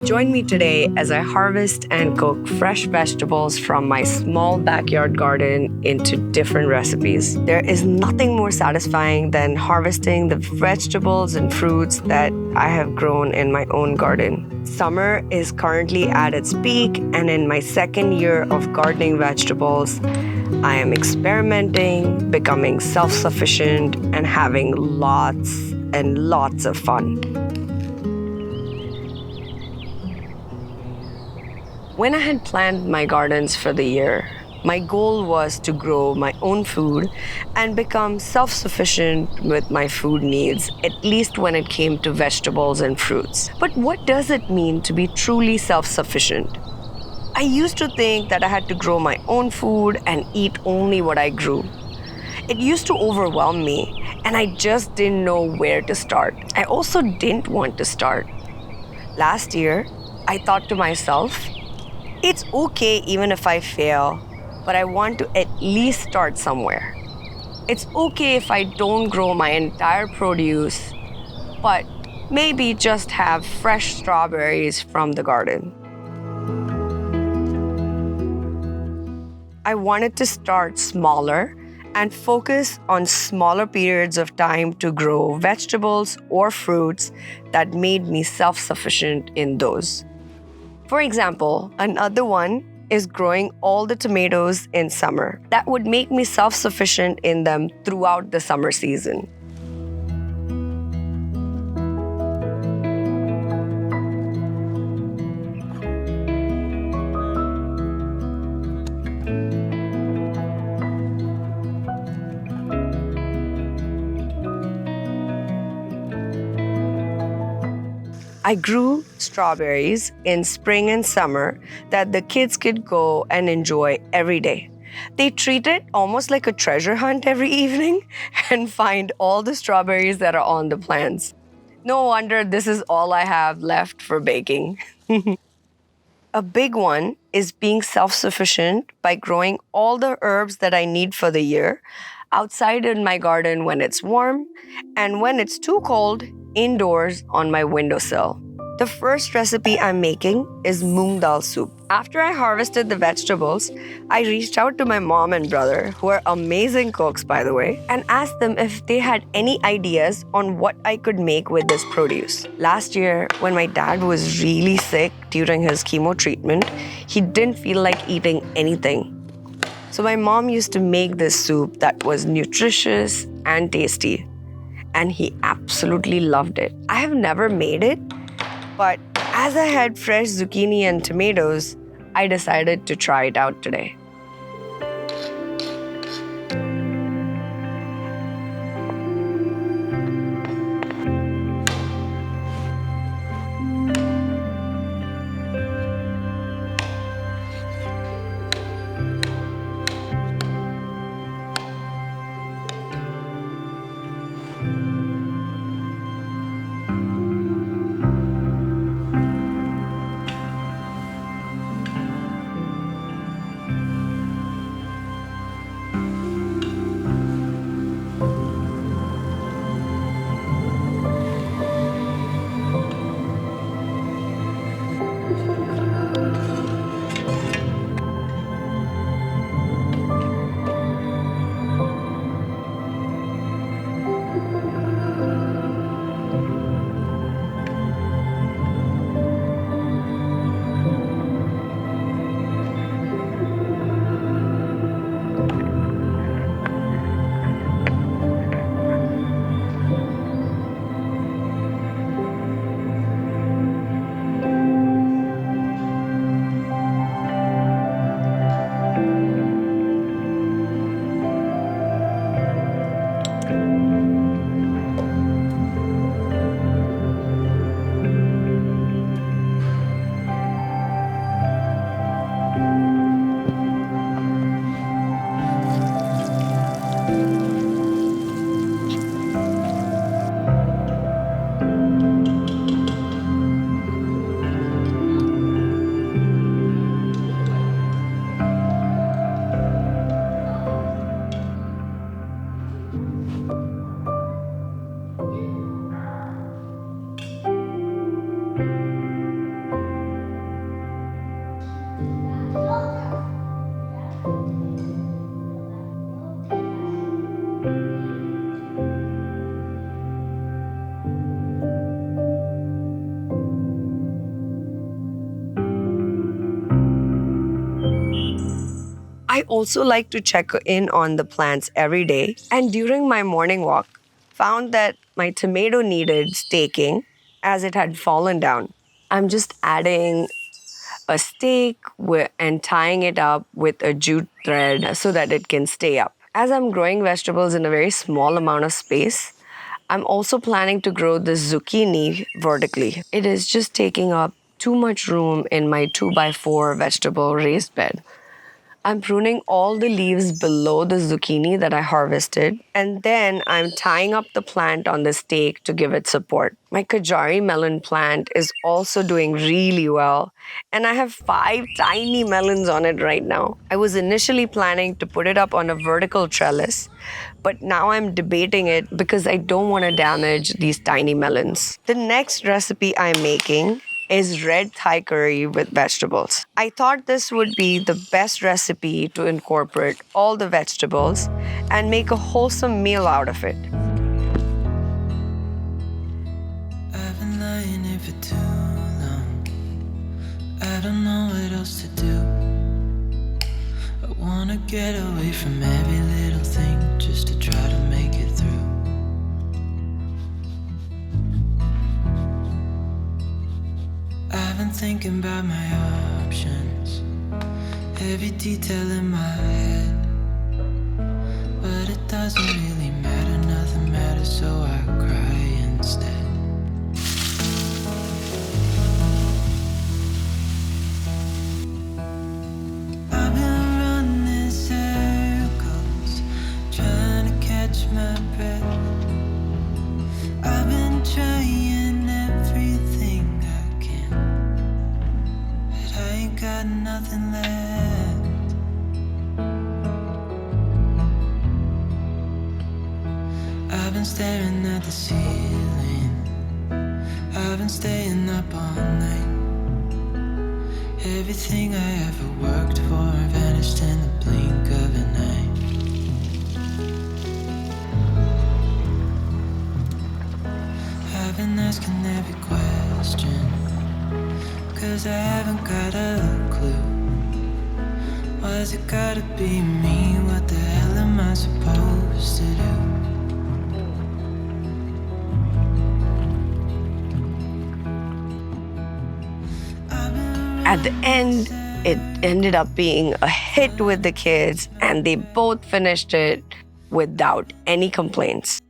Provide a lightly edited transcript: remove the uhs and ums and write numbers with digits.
Join me today as I harvest and cook fresh vegetables from my small backyard garden into different recipes. There is nothing more satisfying than harvesting the vegetables and fruits that I have grown in my own garden. Summer is currently at its peak, and in my second year of gardening vegetables, I am experimenting, becoming self sufficient, and having lots and lots of fun. When I had planned my gardens for the year, my goal was to grow my own food and become self sufficient with my food needs, at least when it came to vegetables and fruits. But what does it mean to be truly self sufficient? I used to think that I had to grow my own food and eat only what I grew. It used to overwhelm me, and I just didn't know where to start. I also didn't want to start. Last year, I thought to myself, it's okay even if I fail, but I want to at least start somewhere. It's okay if I don't grow my entire produce, but maybe just have fresh strawberries from the garden. I wanted to start smaller and focus on smaller periods of time to grow vegetables or fruits that made me self-sufficient in those. For example, another one is growing all the tomatoes in summer. That would make me self-sufficient in them throughout the summer season. I grew strawberries in spring and summer that the kids could go and enjoy every day. They treat it almost like a treasure hunt every evening and find all the strawberries that are on the plants. No wonder this is all I have left for baking. A big one is being self sufficient by growing all the herbs that I need for the year outside in my garden when it's warm, and when it's too cold, indoors on my windowsill. The first recipe I'm making is moong dal soup. After I harvested the vegetables, I reached out to my mom and brother, who are amazing cooks by the way, and asked them if they had any ideas on what I could make with this produce. Last year, when my dad was really sick during his chemo treatment, he didn't feel like eating anything. So my mom used to make this soup that was nutritious and tasty, and he absolutely loved it. I have never made it, but as I had fresh zucchini and tomatoes, I decided to try it out today. I also like to check in on the plants every day. And during my morning walk, found that my tomato needed staking as it had fallen down. I'm just adding a stake and tying it up with a jute thread so that it can stay up. As I'm growing vegetables in a very small amount of space, I'm also planning to grow the zucchini vertically. It is just taking up too much room in my 2x4 vegetable raised bed. I'm pruning all the leaves below the zucchini that I harvested, and then I'm tying up the plant on the stake to give it support. My Kajari melon plant is also doing really well, and I have 5 tiny melons on it right now. I was initially planning to put it up on a vertical trellis, but now I'm debating it because I don't want to damage these tiny melons. The next recipe I'm making is red Thai curry with vegetables. I thought this would be the best recipe to incorporate all the vegetables and make a wholesome meal out of it. I've been lying here for too long. I don't know what else to do. I wanna get away from every little thing just to try to make it through. I've been thinking about my options, every detail in my head. But it doesn't really matter, nothing matters, so I cry instead. I've been running circles, trying to catch my breath. I've been trying everything I can, but I ain't got nothing left. I've been staring at the ceiling, I've been staying up all night. Everything I ever worked for vanished in the blink of an eye. I've been asking every question, 'cause I haven't got a clue. Why's it gotta be me? What the hell am I supposed to do? At the end, it ended up being a hit with the kids, and they both finished it without any complaints.